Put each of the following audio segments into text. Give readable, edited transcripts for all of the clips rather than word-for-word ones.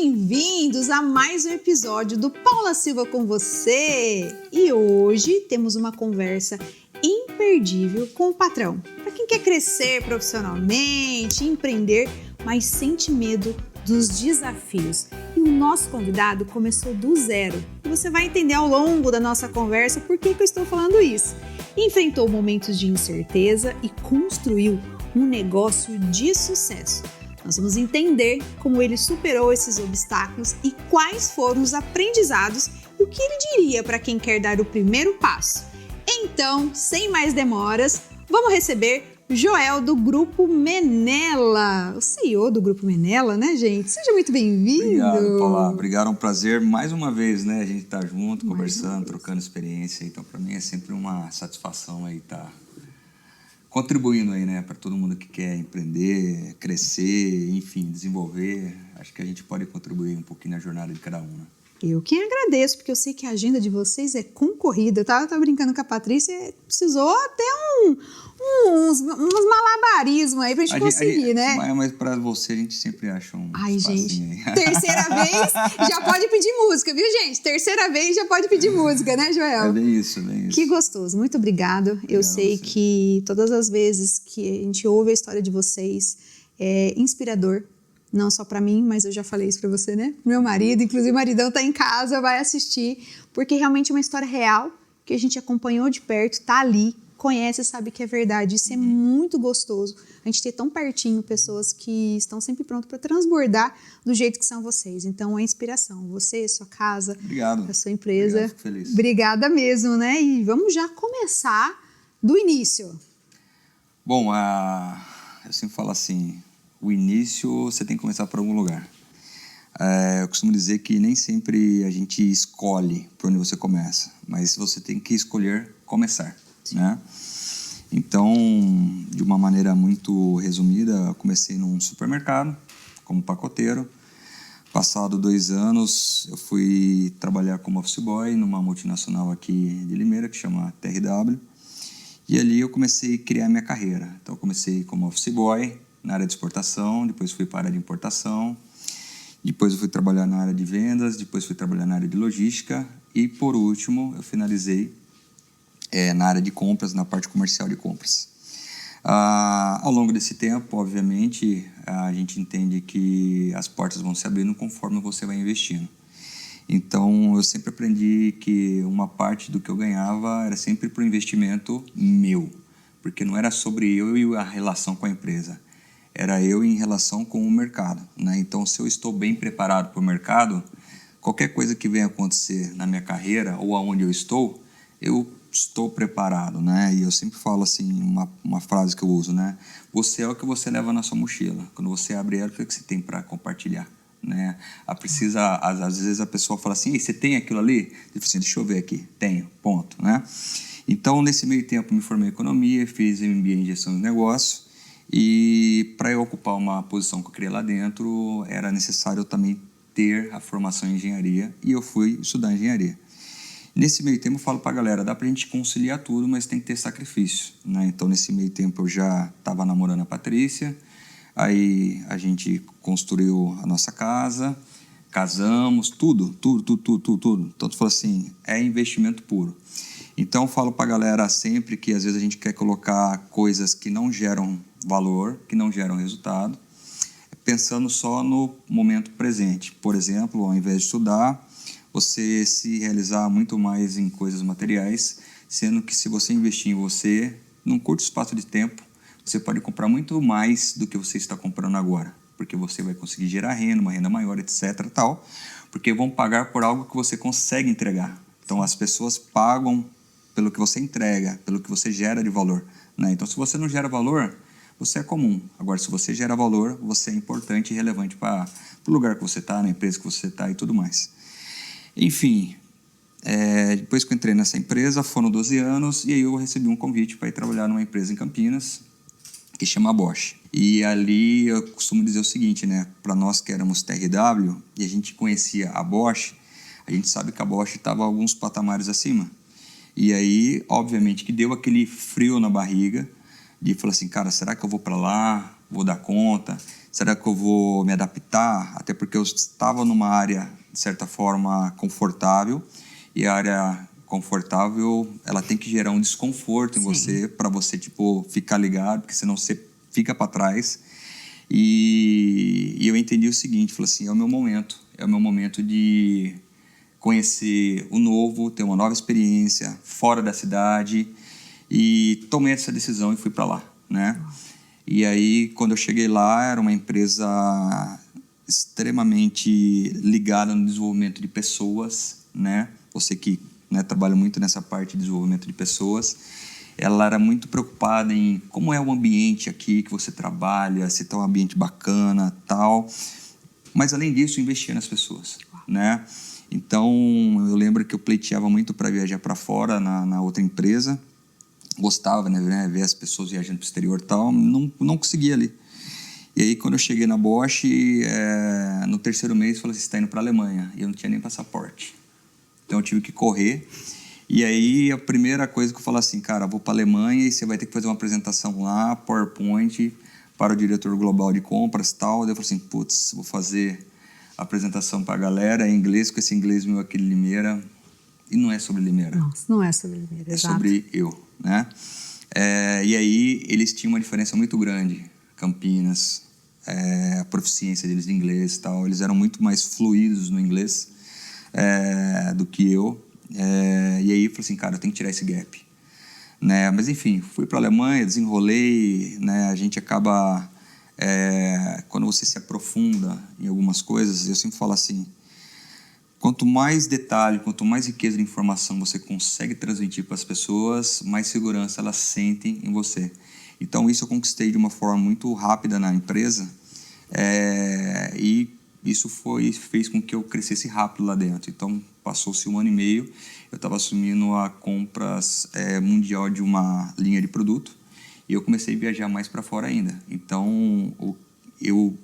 bem-vindos a mais um episódio do Paula Silva com você. E hoje temos uma conversa imperdível com o patrão. Para quem quer crescer profissionalmente, empreender, mas sente medo dos desafios. E o nosso convidado começou do zero. E você vai entender ao longo da nossa conversa por que eu estou falando isso. Enfrentou momentos de incerteza e construiu um negócio de sucesso. Nós vamos entender como ele superou esses obstáculos e quais foram os aprendizados e o que ele diria para quem quer dar o primeiro passo. Então, sem mais demoras, vamos receber Joel do Grupo Menela, o CEO do Grupo Menela, né, gente? Seja muito bem-vindo. Obrigado, Paula. Obrigado, é um prazer mais uma vez, né? A gente tá junto, conversando, trocando experiência. Então, para mim é sempre uma satisfação aí estar contribuindo aí, né, para todo mundo que quer empreender, crescer, enfim, desenvolver. Acho que a gente pode contribuir um pouquinho na jornada de cada um, né? Eu quem agradeço, porque eu sei que a agenda de vocês é concorrida. Eu tava brincando com a Patrícia, precisou até uns malabarismos aí pra gente conseguir, né? Mas pra você a gente sempre acha um espacinho aí. Terceira vez já pode pedir música, viu, gente? Terceira vez já pode pedir música, né, Joel? É bem isso, bem isso. Que gostoso, muito obrigado. Eu sei que todas as vezes que a gente ouve a história de vocês é inspirador. Não só para mim, mas eu já falei isso para você, né? Meu marido, inclusive o maridão tá em casa, vai assistir, porque realmente é uma história real, que a gente acompanhou de perto, tá ali, conhece, sabe que é verdade. Isso é muito gostoso. A gente ter tão pertinho pessoas que estão sempre prontas para transbordar do jeito que são vocês. Então é inspiração. Você, sua casa, obrigado. A sua empresa. Obrigado, fico feliz. Obrigada mesmo, né? E vamos já começar do início. Bom, eu sempre falo assim, o início você tem que começar por algum lugar. Eu costumo dizer que nem sempre a gente escolhe por onde você começa, mas você tem que escolher começar, né? Então, de uma maneira muito resumida, eu comecei num supermercado como pacoteiro. Passado 2 anos, eu fui trabalhar como office boy numa multinacional aqui de Limeira, que chama TRW. E ali eu comecei a criar minha carreira. Então, eu comecei como office boy na área de exportação, depois fui para a área de importação, depois eu fui trabalhar na área de vendas, depois fui trabalhar na área de logística e, por último, eu finalizei na área de compras, na parte comercial de compras. Ao longo desse tempo, obviamente, a gente entende que as portas vão se abrindo conforme você vai investindo. Então, eu sempre aprendi que uma parte do que eu ganhava era sempre para o investimento meu, porque não era sobre eu e a relação com a empresa. Era eu em relação com o mercado, né? Então, se eu estou bem preparado para o mercado, qualquer coisa que venha acontecer na minha carreira ou aonde eu estou preparado, né? E eu sempre falo assim, uma frase que eu uso, né? Você é o que você leva na sua mochila. Quando você abre ela, o que você tem para compartilhar, né? Às vezes a pessoa fala assim, você tem aquilo ali? Eu falo assim, deixa eu ver aqui. Tenho, ponto, né? Então, nesse meio tempo, me formei em economia, fiz MBA em gestão de negócios. E para eu ocupar uma posição que eu criei lá dentro, era necessário eu também ter a formação em engenharia, e eu fui estudar engenharia. Nesse meio tempo eu falo para a galera, dá para a gente conciliar tudo, mas tem que ter sacrifício, né? Então, nesse meio tempo eu já estava namorando a Patrícia, aí a gente construiu a nossa casa, casamos, tudo. Então, tu fala assim, é investimento puro. Então, eu falo para a galera sempre que às vezes a gente quer colocar coisas que não geram valor, que não geram resultado, pensando só no momento presente. Por exemplo, ao invés de estudar, você se realizar muito mais em coisas materiais, sendo que se você investir em você, num curto espaço de tempo, você pode comprar muito mais do que você está comprando agora, porque você vai conseguir gerar renda, uma renda maior, etc. Tal, porque vão pagar por algo que você consegue entregar. Então, as pessoas pagam pelo que você entrega, pelo que você gera de valor, né? Então, se você não gera valor, você é comum. Agora, se você gera valor, você é importante e relevante para o lugar que você está, na empresa que você está e tudo mais. Enfim, depois que eu entrei nessa empresa, foram 12 anos, e aí eu recebi um convite para ir trabalhar numa empresa em Campinas, que chama Bosch. E ali eu costumo dizer o seguinte, né? Para nós que éramos TRW, e a gente conhecia a Bosch, a gente sabe que a Bosch estava alguns patamares acima. E aí, obviamente, que deu aquele frio na barriga, de falar assim, cara, será que eu vou para lá? Vou dar conta? Será que eu vou me adaptar? Até porque eu estava numa área, de certa forma, confortável, e a área confortável, ela tem que gerar um desconforto em você, para você, tipo, ficar ligado, porque senão você fica para trás. E eu entendi o seguinte, falei assim, é o meu momento de conhecer o novo, ter uma nova experiência fora da cidade, e tomei essa decisão e fui para lá, né? E aí, quando eu cheguei lá, era uma empresa extremamente ligada no desenvolvimento de pessoas, né? Você que, né, trabalha muito nessa parte de desenvolvimento de pessoas, ela era muito preocupada em como é o ambiente aqui que você trabalha, se está um ambiente bacana, tal. Mas, além disso, investia nas pessoas, né? Então, eu lembro que eu pleiteava muito para viajar para fora na outra empresa. Gostava, né, ver as pessoas viajando para o exterior e tal, não conseguia ali. E aí, quando eu cheguei na Bosch, no terceiro mês, falei assim, você está indo para a Alemanha. E eu não tinha nem passaporte. Então, eu tive que correr. E aí, a primeira coisa que eu falei assim, cara, vou para a Alemanha e você vai ter que fazer uma apresentação lá, PowerPoint, para o diretor global de compras e tal. Daí eu falei assim, putz, vou fazer a apresentação para a galera em inglês, com esse inglês meu aqui de Limeira. E não é sobre Limeira. Nossa, não é sobre Limeira, exato. Sobre eu, né? E aí, eles tinham uma diferença muito grande. Campinas, a proficiência deles em inglês e tal. Eles eram muito mais fluidos no inglês do que eu. E aí, eu falei assim, cara, eu tenho que tirar esse gap. Né? Mas, enfim, fui para a Alemanha, desenrolei, né? A gente acaba... quando você se aprofunda em algumas coisas, eu sempre falo assim, quanto mais detalhe, quanto mais riqueza de informação você consegue transmitir para as pessoas, mais segurança elas sentem em você. Então, isso eu conquistei de uma forma muito rápida na empresa, e isso fez com que eu crescesse rápido lá dentro. Então, passou-se 1 ano e meio, eu estava assumindo a compras mundial de uma linha de produto, e eu comecei a viajar mais para fora ainda. Então, eu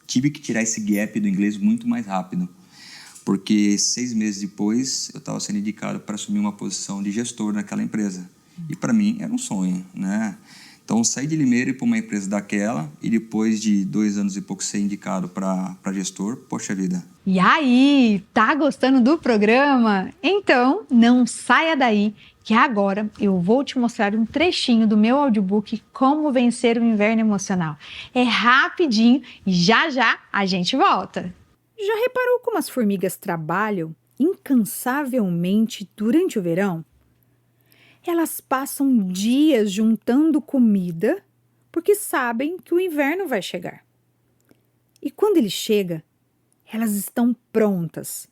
tive que tirar esse gap do inglês muito mais rápido, porque 6 meses depois eu estava sendo indicado para assumir uma posição de gestor naquela empresa. E para mim era um sonho, né? Então, saí de Limeira e ir para uma empresa daquela, e depois de 2 anos e pouco ser indicado para gestor, poxa vida. E aí, tá gostando do programa? Então, não saia daí, que agora eu vou te mostrar um trechinho do meu audiobook Como Vencer o Inverno Emocional. É rapidinho e já já a gente volta. Já reparou como as formigas trabalham incansavelmente durante o verão? Elas passam dias juntando comida porque sabem que o inverno vai chegar. E quando ele chega, elas estão prontas,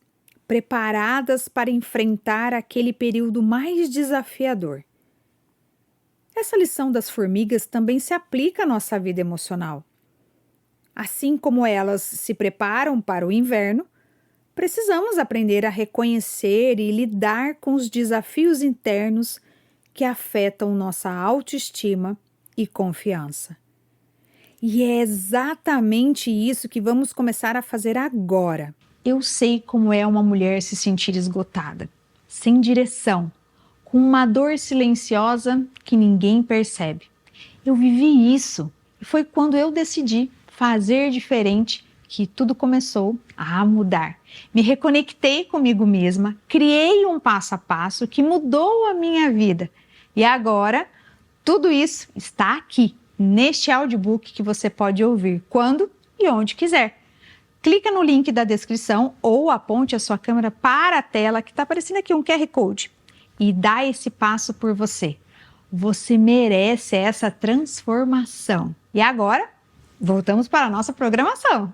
preparadas para enfrentar aquele período mais desafiador. Essa lição das formigas também se aplica à nossa vida emocional. Assim como elas se preparam para o inverno, precisamos aprender a reconhecer e lidar com os desafios internos que afetam nossa autoestima e confiança. E é exatamente isso que vamos começar a fazer agora. Eu sei como é uma mulher se sentir esgotada, sem direção, com uma dor silenciosa que ninguém percebe. Eu vivi isso e foi quando eu decidi fazer diferente que tudo começou a mudar. Me reconectei comigo mesma, criei um passo a passo que mudou a minha vida. E agora, tudo isso está aqui, neste audiobook que você pode ouvir quando e onde quiser. Clica no link da descrição ou aponte a sua câmera para a tela que está aparecendo aqui um QR Code e dá esse passo por você. Você merece essa transformação. E agora, voltamos para a nossa programação.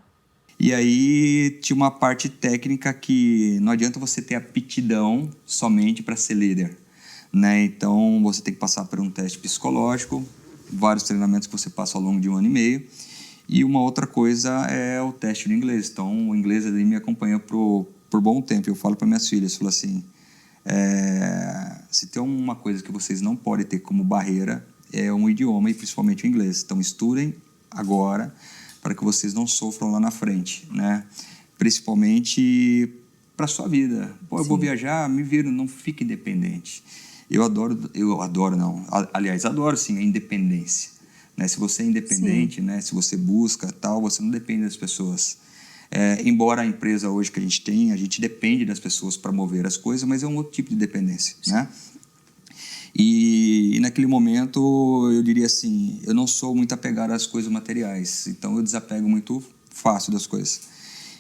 E aí tinha uma parte técnica que não adianta você ter aptidão somente para ser líder, né? Então você tem que passar por um teste psicológico, vários treinamentos que você passa ao longo de 1 ano e meio. E uma outra coisa é o teste do inglês. Então o inglês ali me acompanha por bom tempo. Eu falo para minhas filhas, falo assim, se tem uma coisa que vocês não podem ter como barreira é um idioma, e principalmente o inglês. Então estudem agora para que vocês não sofram lá na frente, né? Principalmente para sua vida. Pô, eu vou viajar, me viro, não fique independente. Adoro sim a independência, né? Se você é independente, né? Se você busca tal, você não depende das pessoas. Embora a empresa hoje que a gente depende das pessoas para mover as coisas, mas é um outro tipo de dependência, né? E naquele momento eu diria assim, eu não sou muito apegado às coisas materiais, então eu desapego muito fácil das coisas.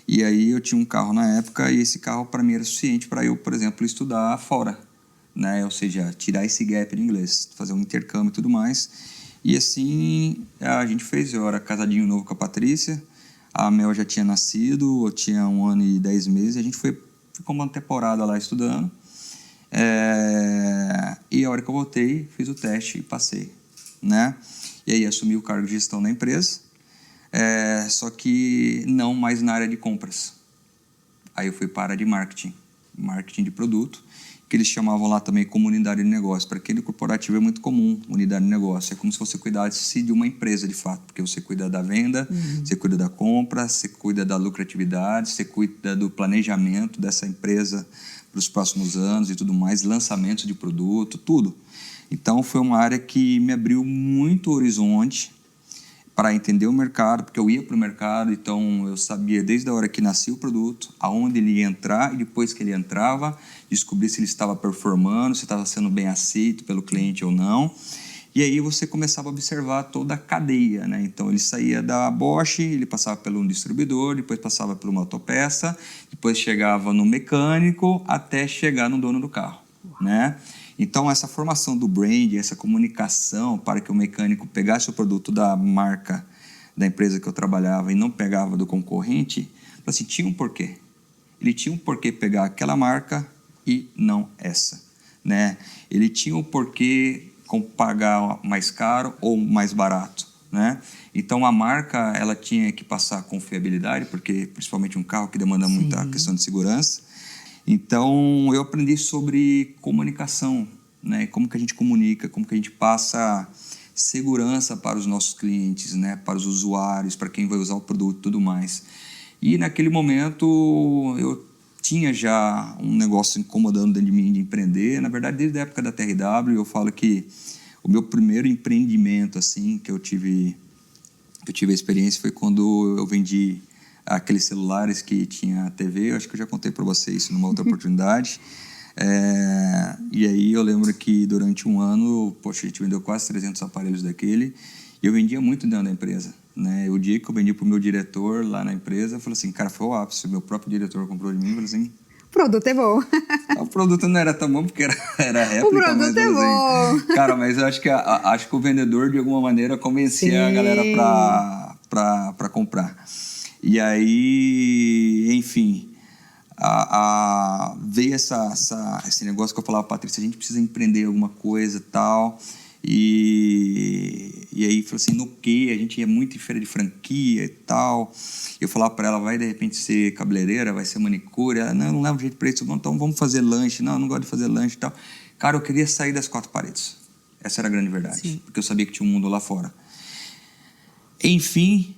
E aí eu tinha um carro na época e esse carro para mim era suficiente para eu, por exemplo, estudar fora, né? Ou seja, tirar esse gap de inglês, fazer um intercâmbio e tudo mais. E assim a gente fez. Eu era casadinho novo com a Patrícia, a Mel já tinha nascido, eu tinha 1 ano e 10 meses, a gente ficou uma temporada lá estudando. E a hora que eu voltei, fiz o teste e passei, né? E aí assumi o cargo de gestão da empresa, só que não mais na área de compras. Aí eu fui para a área de marketing de produto, que eles chamavam lá também como unidade de negócio. Para aquele corporativo é muito comum, unidade de negócio. É como se você cuidasse de uma empresa de fato, porque você cuida da venda, você cuida da compra, você cuida da lucratividade, você cuida do planejamento dessa empresa para os próximos anos e tudo mais, lançamentos de produto, tudo. Então foi uma área que me abriu muito horizonte para entender o mercado, porque eu ia para o mercado, então eu sabia desde a hora que nascia o produto, aonde ele ia entrar, e depois que ele entrava, descobrir se ele estava performando, se estava sendo bem aceito pelo cliente ou não. E aí você começava a observar toda a cadeia, né? Então ele saía da Bosch, ele passava pelo um distribuidor, depois passava por uma autopeça, depois chegava no mecânico, até chegar no dono do carro, né? Então, essa formação do brand, essa comunicação para que o mecânico pegasse o produto da marca da empresa que eu trabalhava e não pegava do concorrente, assim, tinha um porquê. Ele tinha um porquê pegar aquela marca e não essa, né? Ele tinha um porquê pagar mais caro ou mais barato, né? Então, a marca ela tinha que passar confiabilidade, porque principalmente um carro que demanda muita questão de segurança. Então, eu aprendi sobre comunicação, né? Como que a gente comunica, como que a gente passa segurança para os nossos clientes, né? Para os usuários, para quem vai usar o produto e tudo mais. E naquele momento, eu tinha já um negócio incomodando dentro de mim de empreender. Na verdade, desde a época da TRW, eu falo que o meu primeiro empreendimento, assim, que eu tive a experiência foi quando eu vendi aqueles celulares que tinha TV. Eu acho que eu já contei para vocês isso numa outra oportunidade. E aí eu lembro que durante um ano, poxa, a gente vendeu quase 300 aparelhos daquele, e eu vendia muito dentro da empresa, né? O dia que eu vendi para o meu diretor lá na empresa, eu falei assim, cara, foi o ápice. O meu próprio diretor comprou de mim e falou assim... O produto é bom. O produto não era tão bom porque era réplica. O produto é bom. Assim, cara, mas eu acho que o vendedor, de alguma maneira, convencia a galera para comprar. E aí, enfim, veio esse negócio que eu falava, Patrícia, a gente precisa empreender alguma coisa e tal. E aí, falou assim, no quê? A gente ia muito em feira de franquia e tal. Eu falava para ela, vai de repente ser cabeleireira, vai ser manicure. Ela, não, eu não levo jeito para isso. Então vamos fazer lanche. Não, eu não gosto de fazer lanche e tal. Cara, eu queria sair das 4 paredes. Essa era a grande verdade. Sim. Porque eu sabia que tinha um mundo lá fora. Enfim,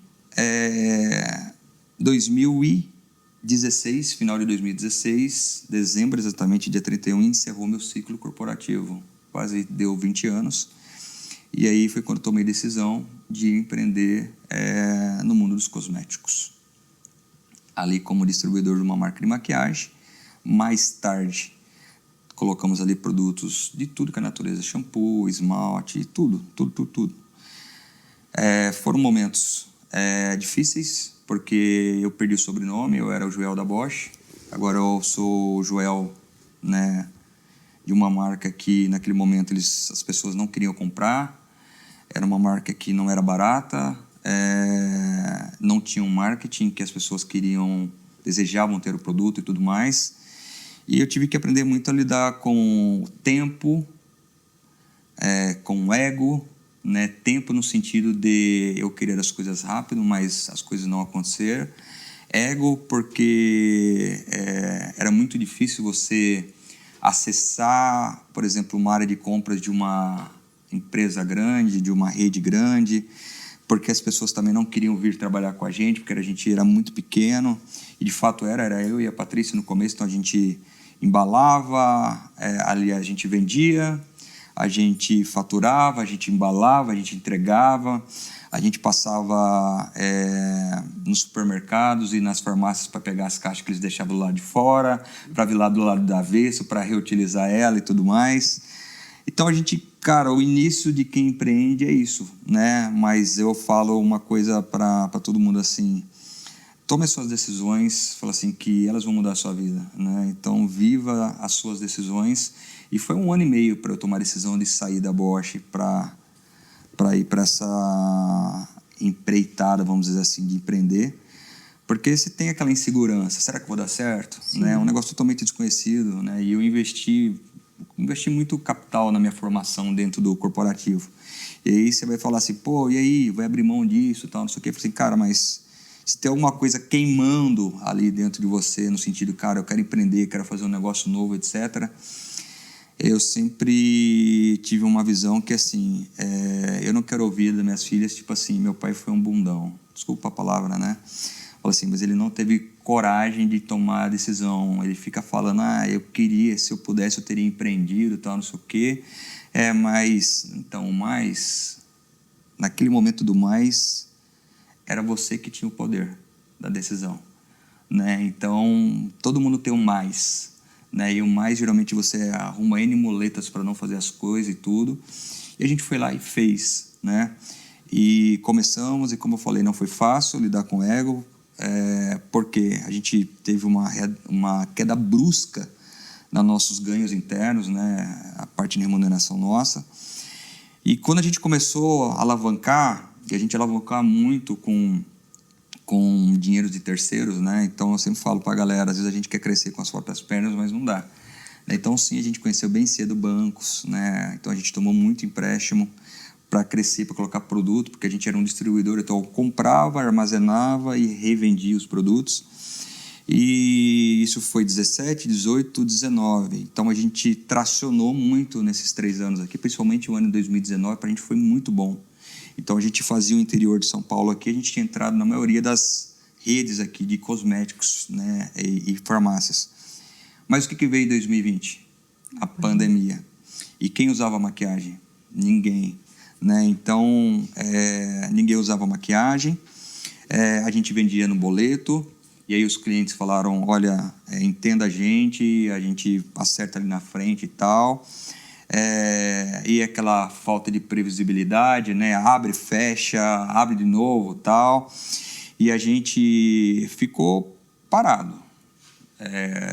2016, final de 2016, dezembro exatamente, dia 31, encerrou meu ciclo corporativo. Quase deu 20 anos. E aí foi quando eu tomei a decisão de empreender no mundo dos cosméticos. Ali como distribuidor de uma marca de maquiagem. Mais tarde, colocamos ali produtos de tudo que é natureza. Shampoo, esmalte, tudo. Foram momentos difíceis, porque eu perdi o sobrenome, eu era o Joel da Bosch. Agora eu sou o Joel, né, de uma marca que naquele momento as pessoas não queriam comprar. Era uma marca que não era barata, não tinha um marketing que as pessoas desejavam ter o produto e tudo mais. E eu tive que aprender muito a lidar com o tempo, com o ego, né? Tempo no sentido de eu querer as coisas rápido, mas as coisas não aconteceram. Ego porque era muito difícil você acessar, por exemplo, uma área de compras de uma empresa grande, de uma rede grande, porque as pessoas também não queriam vir trabalhar com a gente, porque a gente era muito pequeno, e de fato era eu e a Patrícia no começo, então a gente embalava, ali a gente vendia, a gente faturava, a gente embalava, a gente entregava, a gente passava nos supermercados e nas farmácias para pegar as caixas que eles deixavam do lado de fora, para vir lá do lado do avesso, para reutilizar ela e tudo mais. Então a gente, cara, o início de quem empreende é isso, né? Mas eu falo uma coisa para todo mundo assim: tome as suas decisões, fala assim, que elas vão mudar a sua vida, né? Então viva as suas decisões. E foi 1 ano e meio para eu tomar a decisão de sair da Bosch para ir para essa empreitada, vamos dizer assim, de empreender. Porque você tem aquela insegurança, será que vou dar certo? Né? É um negócio totalmente desconhecido, né? E eu investi muito capital na minha formação dentro do corporativo. E aí você vai falar assim, pô, e aí, vai abrir mão disso e tal, não sei o quê. Eu falei assim, cara, mas se tem alguma coisa queimando ali dentro de você, no sentido, cara, eu quero empreender, quero fazer um negócio novo, etc., eu sempre tive uma visão que, assim, eu não quero ouvir das minhas filhas, tipo assim, meu pai foi um bundão. Desculpa a palavra, né? Fala assim, mas ele não teve coragem de tomar a decisão. Ele fica falando, eu queria, se eu pudesse, eu teria empreendido, tal, não sei o quê. Mas, então, o mais, naquele momento do mais, era você que tinha o poder da decisão, né? Então, todo mundo tem um mais, né? E o mais, geralmente, você arruma N muletas para não fazer as coisas e tudo. E a gente foi lá e fez, né? E começamos, e como eu falei, não foi fácil lidar com o ego, porque a gente teve uma queda brusca nos nossos ganhos internos, né? A parte de remuneração nossa. E quando a gente começou a alavancar, e a gente alavancar muito com dinheiro de terceiros, né? Então eu sempre falo para a galera, às vezes a gente quer crescer com as próprias pernas, mas não dá. Então sim, a gente conheceu bem cedo bancos, né? Então a gente tomou muito empréstimo para crescer, para colocar produto, porque a gente era um distribuidor, então eu comprava, armazenava e revendia os produtos. E isso foi 17, 18, 19. Então a gente tracionou muito nesses 3 anos aqui, principalmente o ano de 2019, para a gente foi muito bom. Então a gente fazia o interior de São Paulo aqui, a gente tinha entrado na maioria das redes aqui de cosméticos, né, e farmácias. Mas o que veio em 2020? A pandemia. E quem usava maquiagem? Ninguém, né? Então ninguém usava maquiagem, a gente vendia no boleto. E aí os clientes falaram, olha, entenda a gente acerta ali na frente e tal. E aquela falta de previsibilidade, né? Abre, fecha, abre de novo tal. E a gente ficou parado.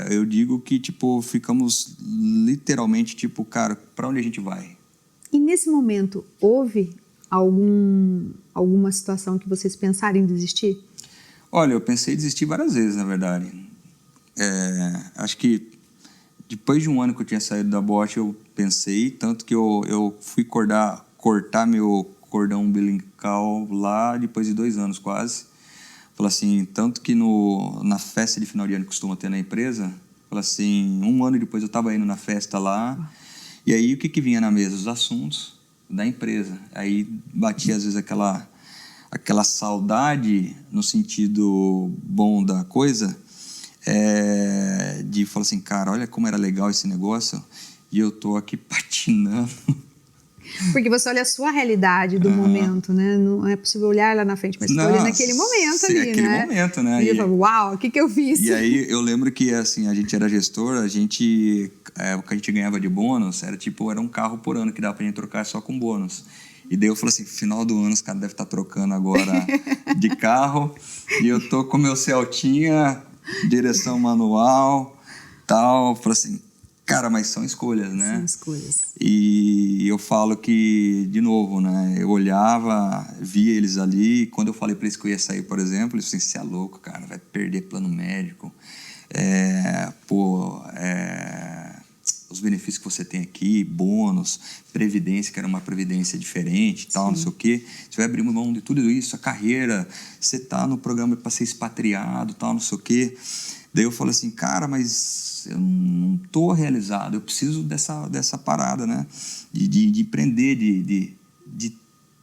Eu digo que, tipo, ficamos literalmente, tipo, cara, para onde a gente vai? E nesse momento, houve alguma situação que vocês pensaram em desistir? Olha, eu pensei em desistir várias vezes, na verdade. Acho que depois de 1 ano que eu tinha saído da Bosch, eu pensei, tanto que eu fui cortar meu cordão umbilical lá depois de 2 anos quase. Falei assim, tanto que na festa de final de ano que costuma ter na empresa, falei assim, 1 ano depois eu estava indo na festa lá, e aí o que vinha na mesa? Os assuntos da empresa. Aí batia às vezes aquela saudade, no sentido bom da coisa, de falar assim, cara, olha como era legal esse negócio e eu tô aqui patinando. Porque você olha a sua realidade do momento, né? Não é possível olhar lá na frente, mas você olha naquele momento ali, né? Naquele momento, né? E eu falo, uau, o que eu fiz? E aí eu lembro que, assim, a gente era gestor, o que a gente ganhava de bônus era um carro por ano que dava pra gente trocar só com bônus. E daí eu falei assim, final do ano os caras devem estar trocando agora de carro. E eu tô com meu Celtinha, direção manual, tal. Eu falei assim, cara, mas são escolhas, né? São escolhas. E eu falo que, de novo, né? Eu olhava, via eles ali. E quando eu falei para eles que eu ia sair, por exemplo, eles falaram assim, você é louco, cara, vai perder plano médico. Os benefícios que você tem aqui, bônus, previdência, que era uma previdência diferente, tal, não sei o quê. Você vai abrir mão de tudo isso, a carreira, você está no programa para ser expatriado, tal, não sei o quê. Daí eu falei assim, cara, mas eu não estou realizado, eu preciso dessa parada, né? De empreender, de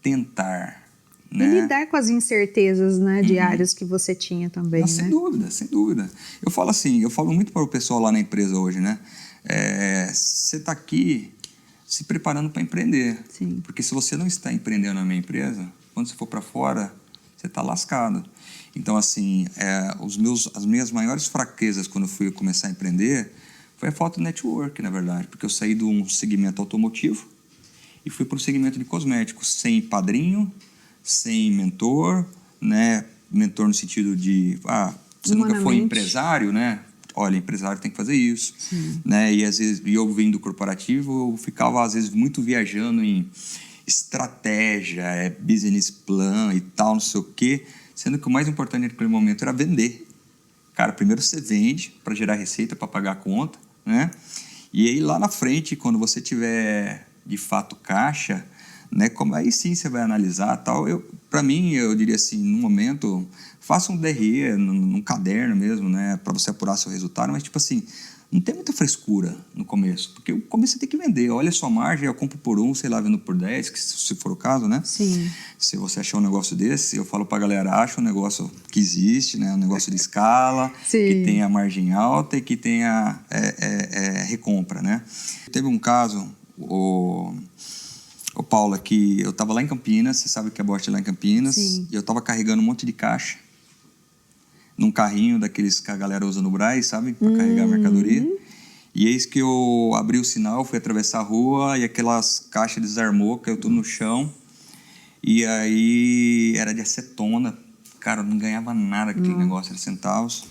tentar. Né? E lidar com as incertezas, né, diárias que você tinha também, né? Sem dúvida, sem dúvida. Eu falo muito para o pessoal lá na empresa hoje, né? Você está aqui, se preparando para empreender. Sim. Porque se você não está empreendendo na minha empresa, quando você for para fora, você está lascado. Então, assim, as minhas maiores fraquezas quando eu fui começar a empreender foi a falta de network, na verdade. Porque eu saí de um segmento automotivo e fui para o segmento de cosméticos, sem padrinho, sem mentor, né? Mentor no sentido de, você nunca foi empresário, né? Olha, empresário tem que fazer isso, né? E às vezes eu vim do corporativo, eu ficava às vezes muito viajando em estratégia, business plan e tal, não sei o quê, sendo que o mais importante naquele momento era vender. Cara, primeiro você vende para gerar receita, para pagar a conta, né? E aí lá na frente, quando você tiver de fato caixa, né? Como aí sim você vai analisar tal. Para mim, eu diria assim, no momento, faça um DRE num caderno mesmo, né? Para você apurar seu resultado, mas tipo assim, não tem muita frescura no começo, porque o começo você tem que vender. Olha a sua margem, eu compro por 1, sei lá, vendo por 10, que se for o caso, né? Sim. Se você achar um negócio desse, eu falo pra galera, acha um negócio que existe, né? Um negócio de escala, que tenha margem alta e que tenha recompra, né? Teve um caso, o Paula, que eu estava lá em Campinas, você sabe que a Bosch é lá em Campinas, Sim. e eu estava carregando um monte de caixa num carrinho daqueles que a galera usa no Brás, sabe? Para carregar a mercadoria. E eis que eu abri o sinal, fui atravessar a rua e aquelas caixas desarmou, caiu tudo no chão. E aí era de acetona. Cara, eu não ganhava nada com aquele negócio, era centavos.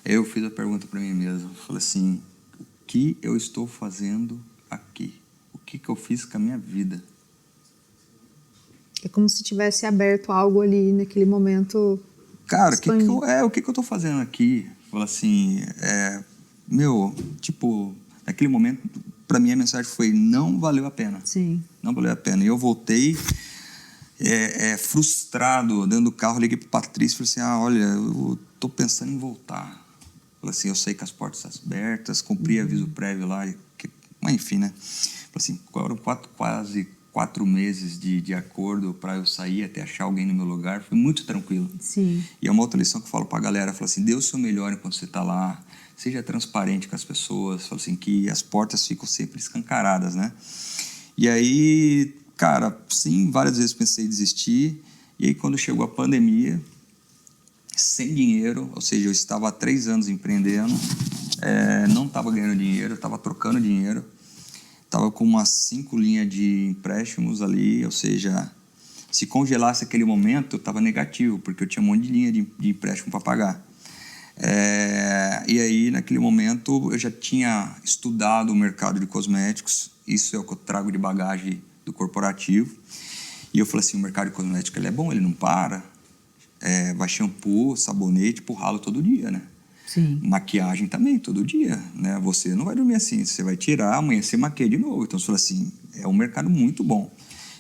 Aí eu fiz a pergunta para mim mesmo. Falei assim, o que eu estou fazendo aqui? O que eu fiz com a minha vida? É como se tivesse aberto algo ali naquele momento. Cara, o que eu tô fazendo aqui? Fala assim, naquele momento, para mim a mensagem foi, não valeu a pena. Sim. Não valeu a pena. E eu voltei frustrado, dentro do carro, liguei pro Patrício e falei assim, olha, eu tô pensando em voltar. Falei assim, eu saí com as portas abertas, cumpri aviso prévio lá, mas enfim, né? Falei assim, foram quase 4 meses de acordo para eu sair até achar alguém no meu lugar. Foi muito tranquilo. Sim. E é uma outra lição que eu falo para a galera. Falo assim, dê o seu melhor enquanto você está lá. Seja transparente com as pessoas. Falo assim, que as portas ficam sempre escancaradas, né? E aí, cara, sim, várias vezes pensei em desistir. E aí, quando chegou a pandemia, sem dinheiro, ou seja, eu estava há 3 anos empreendendo, não estava ganhando dinheiro, estava trocando dinheiro. Estava com umas 5 linhas de empréstimos ali, ou seja, se congelasse aquele momento, eu estava negativo, porque eu tinha um monte de linha de empréstimo para pagar. E aí, naquele momento, eu já tinha estudado o mercado de cosméticos, isso é o que eu trago de bagagem do corporativo, e eu falei assim, o mercado de cosméticos ele é bom, ele não para, vai shampoo, sabonete pro ralo todo dia, né? Sim. Maquiagem também, todo dia, né? Você não vai dormir assim, você vai tirar, amanhã você maquia de novo. Então, você fala assim, é um mercado muito bom.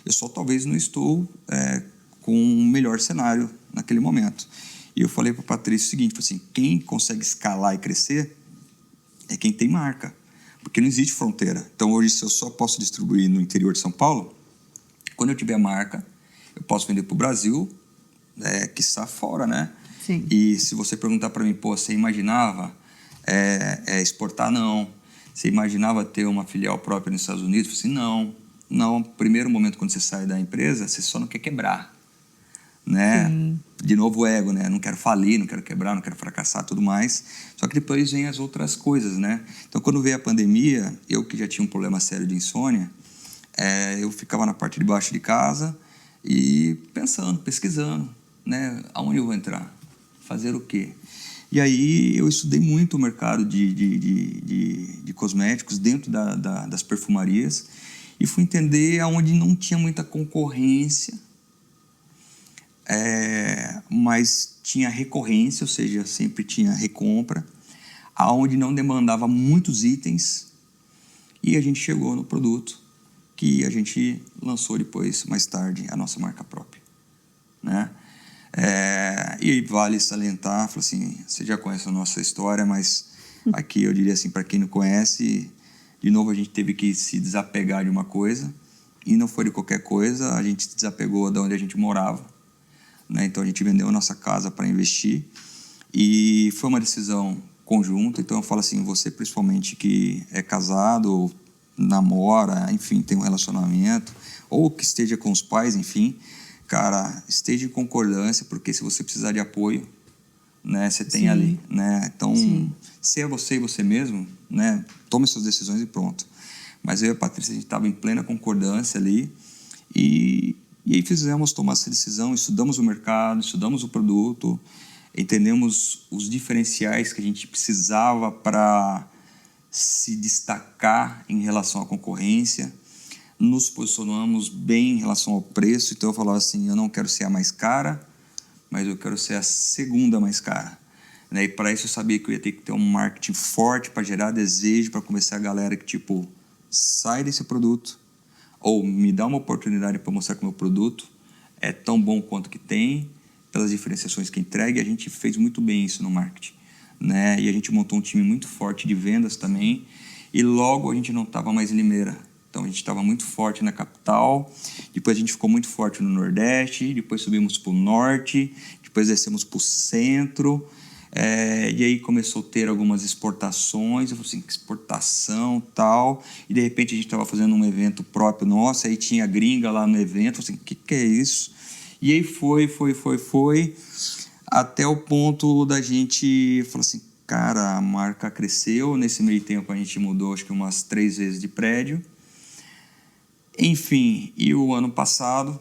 Eu só talvez não estou com um melhor cenário naquele momento. E eu falei para o Patrício o seguinte, assim, quem consegue escalar e crescer é quem tem marca, porque não existe fronteira. Então, hoje, se eu só posso distribuir no interior de São Paulo, quando eu tiver marca, eu posso vender para o Brasil, quiçá fora, né? Sim. E se você perguntar para mim, você imaginava exportar? Não. Você imaginava ter uma filial própria nos Estados Unidos? Eu falei assim, não. Primeiro momento, quando você sai da empresa, você só não quer quebrar, né? Sim. De novo o ego, né? Não quero falir, não quero quebrar, não quero fracassar, tudo mais. Só que depois vem as outras coisas, né? Então, quando veio a pandemia, eu que já tinha um problema sério de insônia, eu ficava na parte de baixo de casa e pensando, pesquisando, né? Aonde eu vou entrar? Fazer o quê? E aí eu estudei muito o mercado de cosméticos dentro das perfumarias e fui entender aonde não tinha muita concorrência, mas tinha recorrência, ou seja, sempre tinha recompra, aonde não demandava muitos itens, e a gente chegou no produto que a gente lançou depois, mais tarde, a nossa marca própria, né? E vale salientar, assim, você já conhece a nossa história, mas aqui eu diria assim, para quem não conhece, de novo a gente teve que se desapegar de uma coisa, e não foi de qualquer coisa, a gente se desapegou de onde a gente morava, né? Então a gente vendeu a nossa casa para investir, e foi uma decisão conjunta. Então eu falo assim, você principalmente que é casado, namora, enfim, tem um relacionamento, ou que esteja com os pais, enfim, cara, esteja em concordância, porque se você precisar de apoio, né, você tem ali, né? Então, se é você e você mesmo, né, tome suas decisões e pronto. Mas eu e a Patrícia, a gente estava em plena concordância ali e aí fizemos tomar essa decisão, estudamos o mercado, estudamos o produto, entendemos os diferenciais que a gente precisava para se destacar em relação à concorrência, nos posicionamos bem em relação ao preço, então eu falava assim, eu não quero ser a mais cara, mas eu quero ser a segunda mais cara. E para isso eu sabia que eu ia ter que ter um marketing forte para gerar desejo, para convencer a galera que, tipo, sai desse produto, ou me dá uma oportunidade para mostrar que o meu produto é tão bom quanto que tem, pelas diferenciações que entrega, e a gente fez muito bem isso no marketing, né? E a gente montou um time muito forte de vendas também, e logo a gente não estava mais em Limeira. Então a gente estava muito forte na capital, depois a gente ficou muito forte no Nordeste, depois subimos para o Norte, depois descemos para o Centro, e aí começou a ter algumas exportações, eu falei assim, exportação tal, e de repente a gente estava fazendo um evento próprio nosso, aí tinha gringa lá no evento, eu falei assim, o que é isso? E aí foi, até o ponto da gente falar assim, cara, a marca cresceu, nesse meio tempo a gente mudou acho que umas 3 vezes de prédio. Enfim, e o ano passado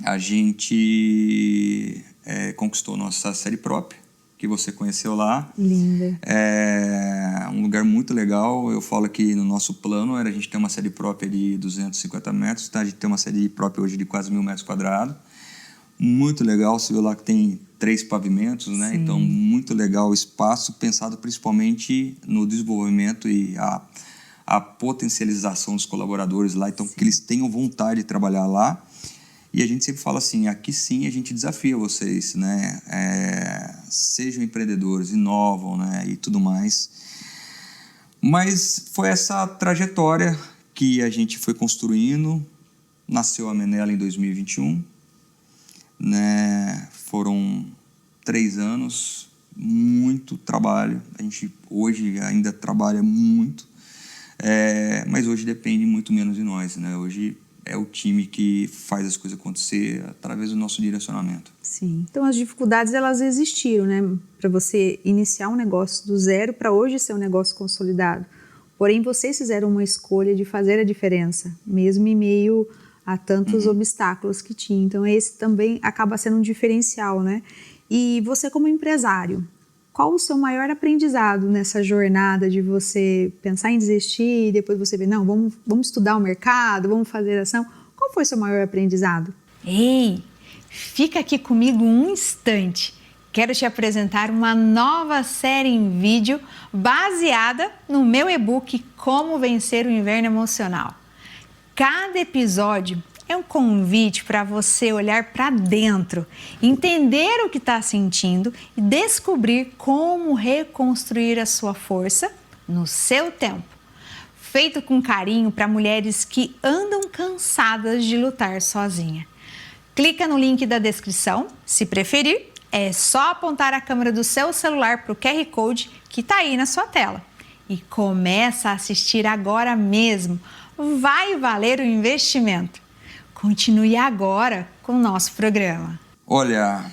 a gente conquistou nossa série própria, que você conheceu lá. Linda. É um lugar muito legal. Eu falo que no nosso plano era a gente ter uma série própria de 250 metros, tá? A gente tem uma série própria hoje de quase 1.000 metros quadrados. Muito legal, você viu lá que tem 3 pavimentos, né? Sim. Então, muito legal o espaço, pensado principalmente no desenvolvimento e a potencialização dos colaboradores lá, então que eles tenham vontade de trabalhar lá. E a gente sempre fala assim, aqui sim a gente desafia vocês, né? Sejam empreendedores, inovam, né? E tudo mais. Mas foi essa trajetória que a gente foi construindo, nasceu a Menela em 2021, né? Foram 3 anos, muito trabalho, a gente hoje ainda trabalha muito, mas hoje depende muito menos de nós, né? Hoje é o time que faz as coisas acontecer através do nosso direcionamento. Sim. Então as dificuldades elas existiram, né? Para você iniciar um negócio do zero para hoje ser um negócio consolidado. Porém, vocês fizeram uma escolha de fazer a diferença, mesmo em meio a tantos obstáculos que tinha. Então esse também acaba sendo um diferencial, né? E você como empresário, qual o seu maior aprendizado nessa jornada de você pensar em desistir e depois você ver, não, vamos estudar o mercado, vamos fazer ação? Qual foi o seu maior aprendizado? Ei, fica aqui comigo um instante. Quero te apresentar uma nova série em vídeo baseada no meu e-book Como Vencer o Inverno Emocional. Cada episódio é um convite para você olhar para dentro, entender o que está sentindo e descobrir como reconstruir a sua força no seu tempo. Feito com carinho para mulheres que andam cansadas de lutar sozinha. Clica no link da descrição, se preferir, é só apontar a câmera do seu celular para o QR Code que está aí na sua tela. E começa a assistir agora mesmo, vai valer o investimento. Continue agora com o nosso programa. Olha,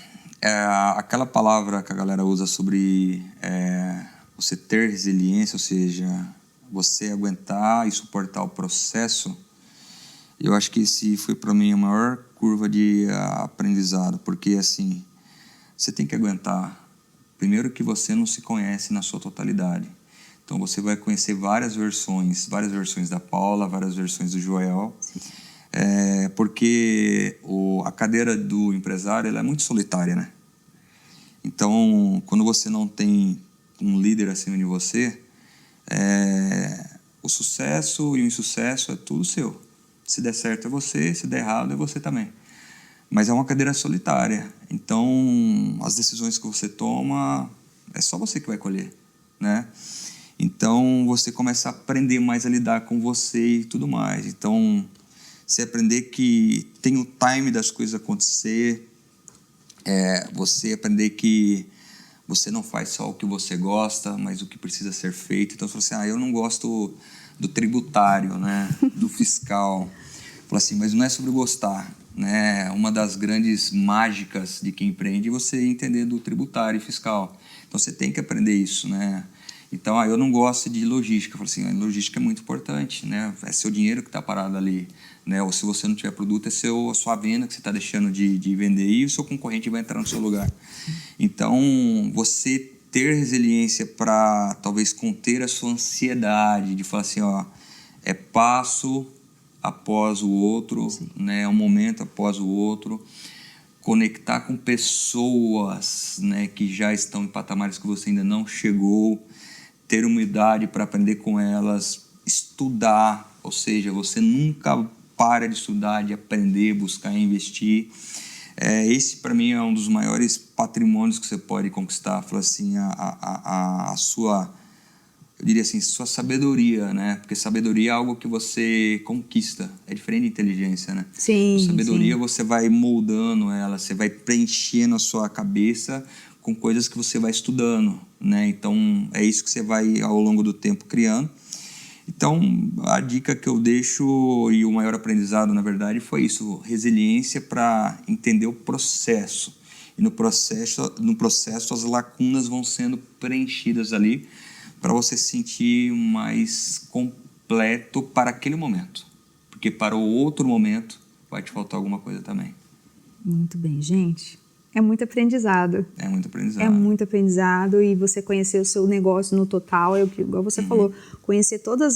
aquela palavra que a galera usa sobre você ter resiliência, ou seja, você aguentar e suportar o processo, eu acho que esse foi para mim a maior curva de aprendizado, porque assim, você tem que aguentar. Primeiro que você não se conhece na sua totalidade. Então você vai conhecer várias versões da Paula, várias versões do Joel. Sim. Porque a cadeira do empresário ela é muito solitária, né? Então, quando você não tem um líder acima de você, o sucesso e o insucesso é tudo seu. Se der certo é você, se der errado é você também. Mas é uma cadeira solitária. Então, as decisões que você toma, é só você que vai colher, né? Então, você começa a aprender mais a lidar com você e tudo mais. Então, você aprender que tem o time das coisas acontecer, você aprender que você não faz só o que você gosta, mas o que precisa ser feito. Então, você fala assim, eu não gosto do tributário, né? Do fiscal. Fala assim, mas não é sobre gostar, né? Uma das grandes mágicas de quem empreende é você entender do tributário e fiscal. Então, você tem que aprender isso, né? Então, eu não gosto de logística. Eu falo assim, a logística é muito importante, né? É seu dinheiro que está parado ali, né? Ou se você não tiver produto, é a sua venda que você está deixando de vender e o seu concorrente vai entrar no seu lugar. Então, você ter resiliência para talvez conter a sua ansiedade, de falar assim, ó, é passo após o outro, né? Um momento após o outro. Conectar com pessoas, né, que já estão em patamares que você ainda não chegou, ter humildade para aprender com elas, estudar, ou seja, você nunca para de estudar, de aprender, buscar investir. Esse, para mim, é um dos maiores patrimônios que você pode conquistar. Fala assim, a sua, eu diria assim, sua sabedoria, né? Porque sabedoria é algo que você conquista, é diferente de inteligência, né? Sim. Sabedoria, você vai moldando ela, você vai preenchendo a sua cabeça com coisas que você vai estudando, né? Então, é isso que você vai, ao longo do tempo, criando. Então, a dica que eu deixo, e o maior aprendizado, na verdade, foi isso, resiliência para entender o processo. E no processo, as lacunas vão sendo preenchidas ali para você se sentir mais completo para aquele momento. Porque para o outro momento vai te faltar alguma coisa também. Muito bem, gente. É muito aprendizado. É muito aprendizado. É muito aprendizado e você conhecer o seu negócio no total, igual você falou, conhecer todos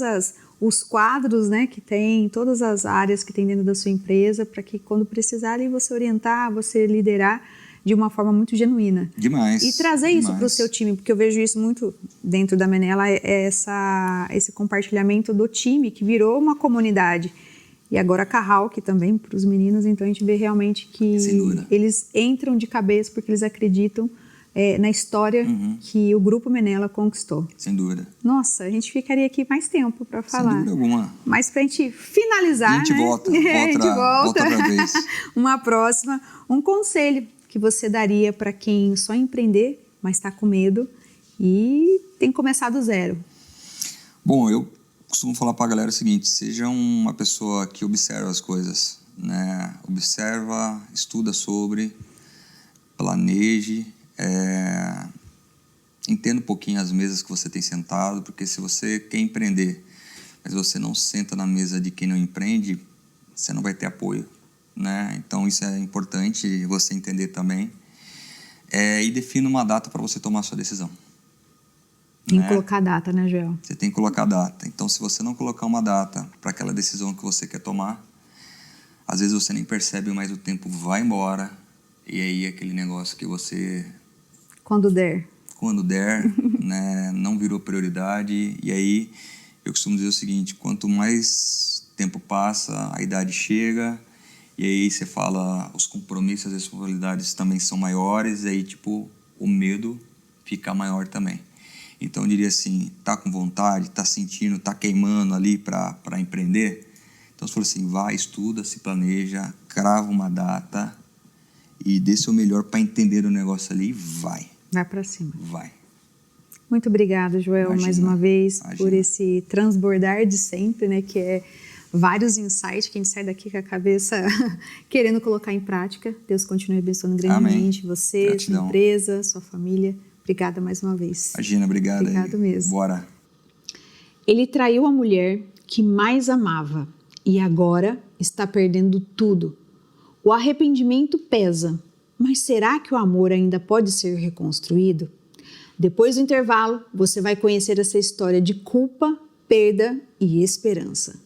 os quadros, né, que tem, todas as áreas que tem dentro da sua empresa, para que quando precisarem você orientar, você liderar de uma forma muito genuína. Demais. E trazer isso para o seu time, porque eu vejo isso muito dentro da Menela, esse compartilhamento do time que virou uma comunidade. E agora a Carral, que também para os meninos, então a gente vê realmente que eles entram de cabeça porque eles acreditam na história que o Grupo Menela conquistou. Sem dúvida. Nossa, a gente ficaria aqui mais tempo para falar. Sem dúvida alguma. Mas para a gente finalizar, a gente volta outra vez. Uma próxima, um conselho que você daria para quem só empreender, mas está com medo e tem que começar do zero? Bom, eu costumo falar para a galera o seguinte, seja uma pessoa que observa as coisas, né? Observa, estuda sobre, planeje, entenda um pouquinho as mesas que você tem sentado, porque se você quer empreender, mas você não senta na mesa de quem não empreende, você não vai ter apoio, né? Então isso é importante você entender também. E defina uma data para você tomar a sua decisão. Tem que colocar data, né, Joel? Você tem que colocar data. Então, se você não colocar uma data para aquela decisão que você quer tomar, às vezes você nem percebe, mas o tempo vai embora. E aí, aquele negócio que você... Quando der, né, não virou prioridade. E aí, eu costumo dizer o seguinte, quanto mais tempo passa, a idade chega, e aí você fala, os compromissos, as responsabilidades também são maiores, e aí, tipo, o medo fica maior também. Então, eu diria assim, tá com vontade, tá sentindo, tá queimando ali para empreender? Então, você falou assim, vai, estuda, se planeja, crava uma data e dê seu melhor para entender o negócio ali e vai. Vai para cima. Vai. Muito obrigada, Joel, mais uma vez, por esse transbordar de sempre, né, que é vários insights que a gente sai daqui com a cabeça querendo colocar em prática. Deus continue abençoando grandemente você, sua empresa, sua família. Obrigada mais uma vez. Imagina, obrigado. Obrigado mesmo. Bora. Ele traiu a mulher que mais amava e agora está perdendo tudo. O arrependimento pesa, mas será que o amor ainda pode ser reconstruído? Depois do intervalo, você vai conhecer essa história de culpa, perda e esperança.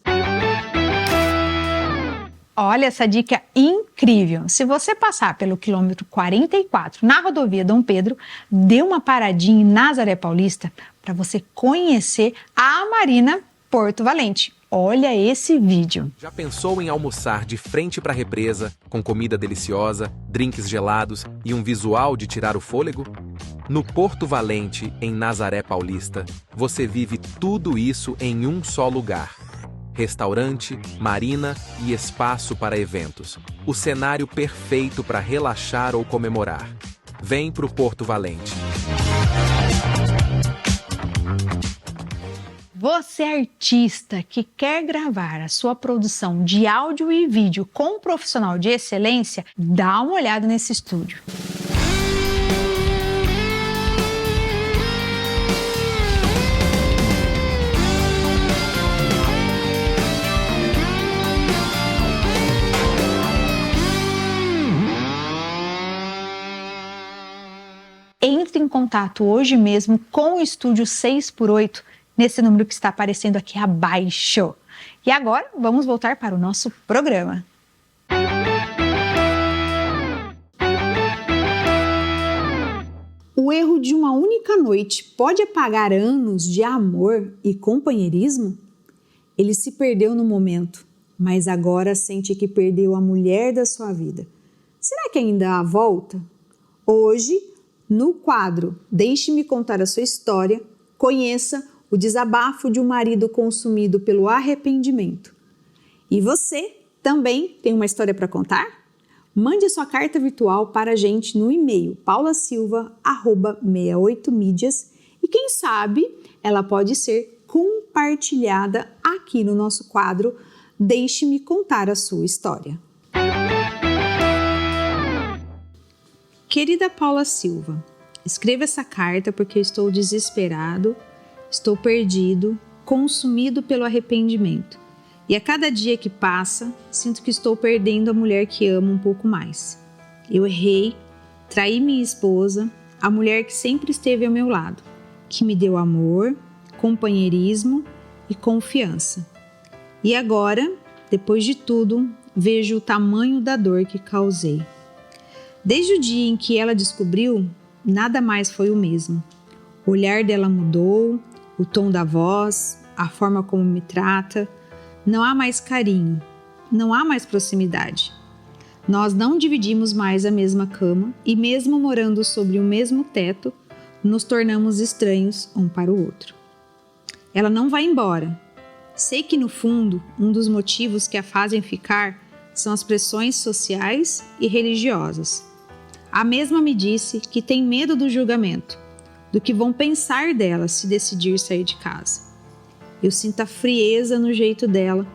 Olha essa dica incrível! Se você passar pelo quilômetro 44 na rodovia Dom Pedro, dê uma paradinha em Nazaré Paulista para você conhecer a Marina Porto Valente. Olha esse vídeo. Já pensou em almoçar de frente para a represa, com comida deliciosa, drinks gelados e um visual de tirar o fôlego? No Porto Valente, em Nazaré Paulista, você vive tudo isso em um só lugar. Restaurante, marina e espaço para eventos. O cenário perfeito para relaxar ou comemorar. Vem pro Porto Valente. Você artista que quer gravar a sua produção de áudio e vídeo com um profissional de excelência, dá uma olhada nesse estúdio. Entre em contato hoje mesmo com o Estúdio 6x8 nesse número que está aparecendo aqui abaixo. E agora vamos voltar para o nosso programa. O erro de uma única noite pode apagar anos de amor e companheirismo? Ele se perdeu no momento, mas agora sente que perdeu a mulher da sua vida. Será que ainda há volta? Hoje, no quadro Deixe-me Contar a Sua História, conheça o desabafo de um marido consumido pelo arrependimento. E você também tem uma história para contar? Mande a sua carta virtual para a gente no e-mail paulasilva@68mídias e quem sabe ela pode ser compartilhada aqui no nosso quadro Deixe-me Contar a Sua História. Querida Paula Silva, escreva essa carta porque eu estou desesperado, estou perdido, consumido pelo arrependimento. E a cada dia que passa, sinto que estou perdendo a mulher que amo um pouco mais. Eu errei, traí minha esposa, a mulher que sempre esteve ao meu lado, que me deu amor, companheirismo e confiança. E agora, depois de tudo, vejo o tamanho da dor que causei. Desde o dia em que ela descobriu, nada mais foi o mesmo. O olhar dela mudou, o tom da voz, a forma como me trata. Não há mais carinho, não há mais proximidade. Nós não dividimos mais a mesma cama e mesmo morando sobre o mesmo teto, nos tornamos estranhos um para o outro. Ela não vai embora. Sei que no fundo, um dos motivos que a fazem ficar são as pressões sociais e religiosas. A mesma me disse que tem medo do julgamento, do que vão pensar dela se decidir sair de casa. Eu sinto a frieza no jeito dela,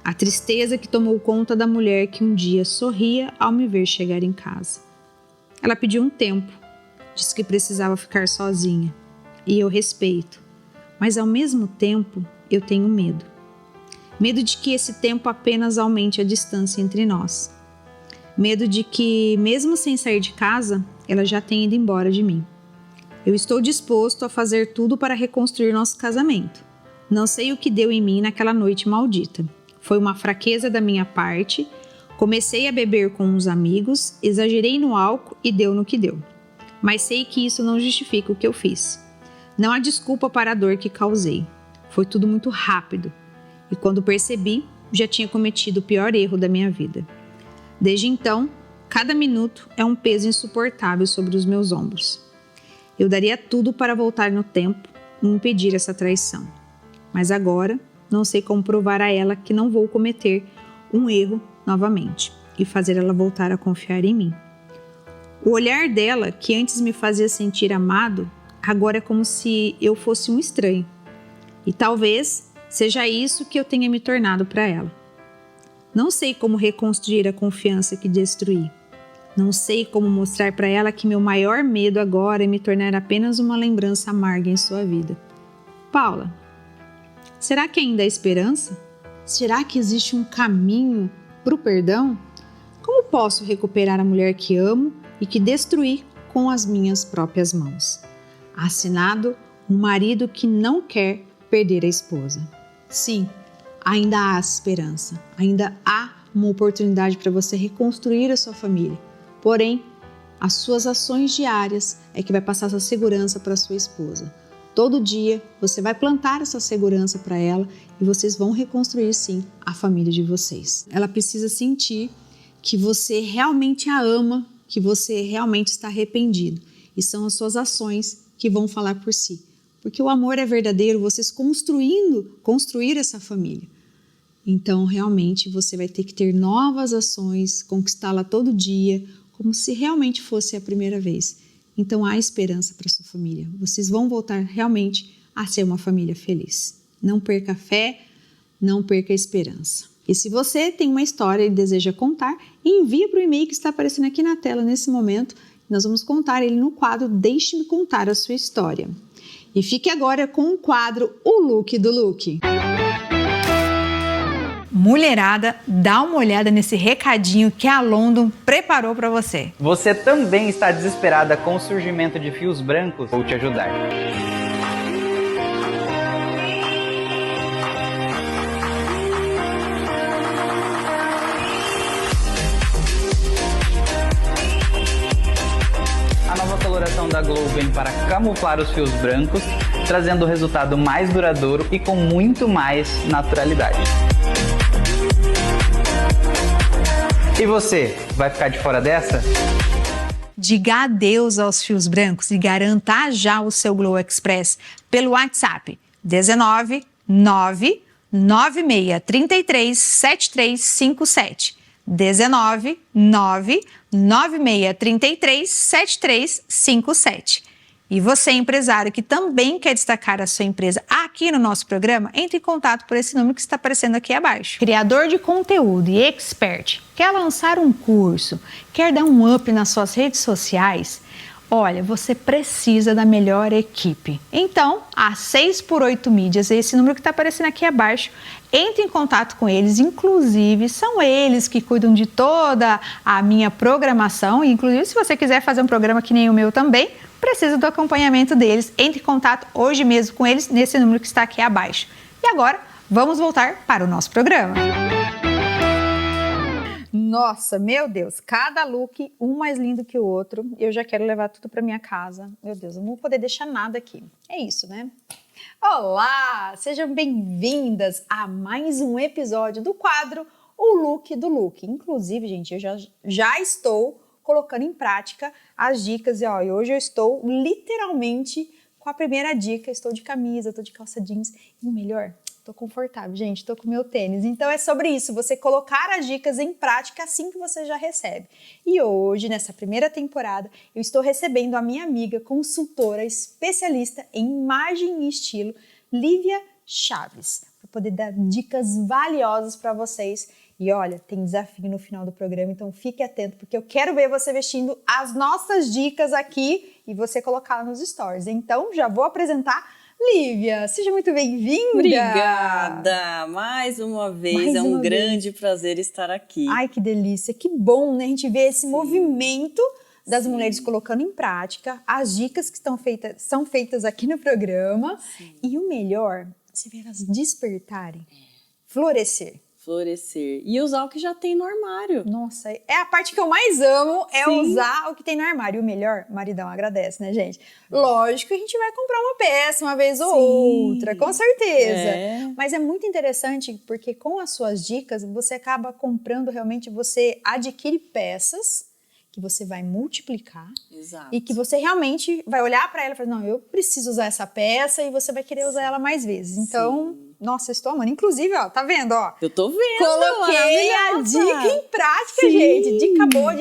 a tristeza que tomou conta da mulher que um dia sorria ao me ver chegar em casa. Ela pediu um tempo, disse que precisava ficar sozinha, e eu respeito, mas ao mesmo tempo eu tenho medo. Medo de que esse tempo apenas aumente a distância entre nós. Medo de que, mesmo sem sair de casa, ela já tenha ido embora de mim. Eu estou disposto a fazer tudo para reconstruir nosso casamento. Não sei o que deu em mim naquela noite maldita. Foi uma fraqueza da minha parte. Comecei a beber com uns amigos, exagerei no álcool e deu no que deu. Mas sei que isso não justifica o que eu fiz. Não há desculpa para a dor que causei. Foi tudo muito rápido. E quando percebi, já tinha cometido o pior erro da minha vida. Desde então, cada minuto é um peso insuportável sobre os meus ombros. Eu daria tudo para voltar no tempo e impedir essa traição. Mas agora, não sei como provar a ela que não vou cometer um erro novamente e fazer ela voltar a confiar em mim. O olhar dela, que antes me fazia sentir amado, agora é como se eu fosse um estranho. E talvez seja isso que eu tenha me tornado para ela. Não sei como reconstruir a confiança que destruí. Não sei como mostrar para ela que meu maior medo agora é me tornar apenas uma lembrança amarga em sua vida. Paula, será que ainda há esperança? Será que existe um caminho para o perdão? Como posso recuperar a mulher que amo e que destruí com as minhas próprias mãos? Assinado, um marido que não quer perder a esposa. Sim, ainda há esperança, ainda há uma oportunidade para você reconstruir a sua família. Porém, as suas ações diárias é que vai passar essa segurança para sua esposa. Todo dia você vai plantar essa segurança para ela e vocês vão reconstruir sim a família de vocês. Ela precisa sentir que você realmente a ama, que você realmente está arrependido. E são as suas ações que vão falar por si. Porque o amor é verdadeiro, vocês construir essa família. Então, realmente, você vai ter que ter novas ações, conquistá-la todo dia, como se realmente fosse a primeira vez. Então, há esperança para sua família. Vocês vão voltar realmente a ser uma família feliz. Não perca a fé, não perca a esperança. E se você tem uma história e deseja contar, envie para o e-mail que está aparecendo aqui na tela nesse momento. Nós vamos contar ele no quadro Deixe-me Contar a Sua História. E fique agora com o quadro O Look do Look. Mulherada, dá uma olhada nesse recadinho que a London preparou para você. Você também está desesperada com o surgimento de fios brancos? Vou te ajudar. A nova coloração da Glow vem para camuflar os fios brancos, trazendo o resultado mais duradouro e com muito mais naturalidade. E você, vai ficar de fora dessa? Diga adeus aos fios brancos e garanta já o seu Glow Express pelo WhatsApp 19 9 9633 7357. 19 9 9633 7357. E você, empresário, que também quer destacar a sua empresa aqui no nosso programa, entre em contato por esse número que está aparecendo aqui abaixo. Criador de conteúdo e expert, quer lançar um curso, quer dar um up nas suas redes sociais? Olha, você precisa da melhor equipe. Então, a 6x8 Mídias, esse número que está aparecendo aqui abaixo, entre em contato com eles, inclusive são eles que cuidam de toda a minha programação, e inclusive se você quiser fazer um programa que nem o meu também, precisa do acompanhamento deles. Entre em contato hoje mesmo com eles nesse número que está aqui abaixo. E agora, vamos voltar para o nosso programa. Nossa, meu Deus, cada look um mais lindo que o outro. Eu já quero levar tudo para minha casa. Meu Deus, eu não vou poder deixar nada aqui. É isso, né? Olá, sejam bem-vindas a mais um episódio do quadro O Look do Look. Inclusive, gente, eu já estou colocando em prática as dicas. E hoje eu estou literalmente com a primeira dica. Estou de camisa, estou de calça jeans. E o melhor, estou confortável, gente. Estou com meu tênis. Então é sobre isso, você colocar as dicas em prática assim que você já recebe. E hoje, nessa primeira temporada, eu estou recebendo a minha amiga, consultora, especialista em imagem e estilo, Lívia Chaves, para poder dar dicas valiosas para vocês. E olha, tem desafio no final do programa, então fique atento, porque eu quero ver você vestindo as nossas dicas aqui e você colocá-las nos stories. Então, já vou apresentar Lívia. Seja muito bem-vinda! Obrigada! Mais uma vez, é um grande prazer estar aqui. Ai, que delícia! Que bom, né? A gente vê esse movimento das mulheres colocando em prática as dicas que são feitas aqui no programa. Sim. E o melhor, você vê elas despertarem, florescer. E usar o que já tem no armário. Nossa, é a parte que eu mais amo, é usar o que tem no armário. E o melhor, o maridão agradece, né, gente? Lógico que a gente vai comprar uma peça uma vez ou outra, com certeza. Mas é muito interessante porque com as suas dicas, você acaba comprando realmente, você adquire peças que você vai multiplicar. Exato. E que você realmente vai olhar para ela e falar, não, eu preciso usar essa peça, e você vai querer usar ela mais vezes. Então, nossa, eu estou amando. Inclusive, ó, tá vendo, ó? Eu tô vendo. Coloquei a dica em prática, gente. Dica boa,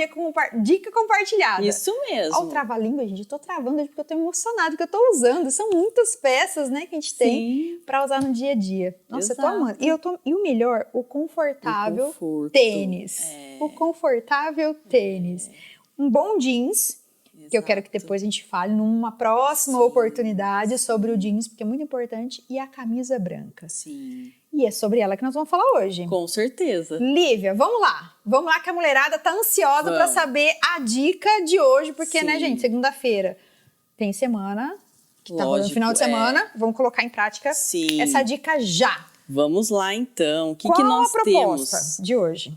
dica compartilhada. Isso mesmo. Ó, o trava-língua, gente. Eu tô travando porque eu tô emocionada, porque eu tô usando. São muitas peças, né, que a gente tem para usar no dia a dia. Nossa, eu tô amando. E o melhor, o confortável tênis. O confortável tênis. Um bom jeans. Exato. Que eu quero que depois a gente fale numa próxima oportunidade sobre o jeans, porque é muito importante, e a camisa branca. Sim. E é sobre ela que nós vamos falar hoje. Com certeza. Lívia, vamos lá. Vamos lá que a mulherada tá ansiosa para saber a dica de hoje, porque, né, gente, segunda-feira tem semana, que tá rolando no final de semana, vamos colocar em prática essa dica já. Vamos lá, então. O que Qual nós a proposta de hoje?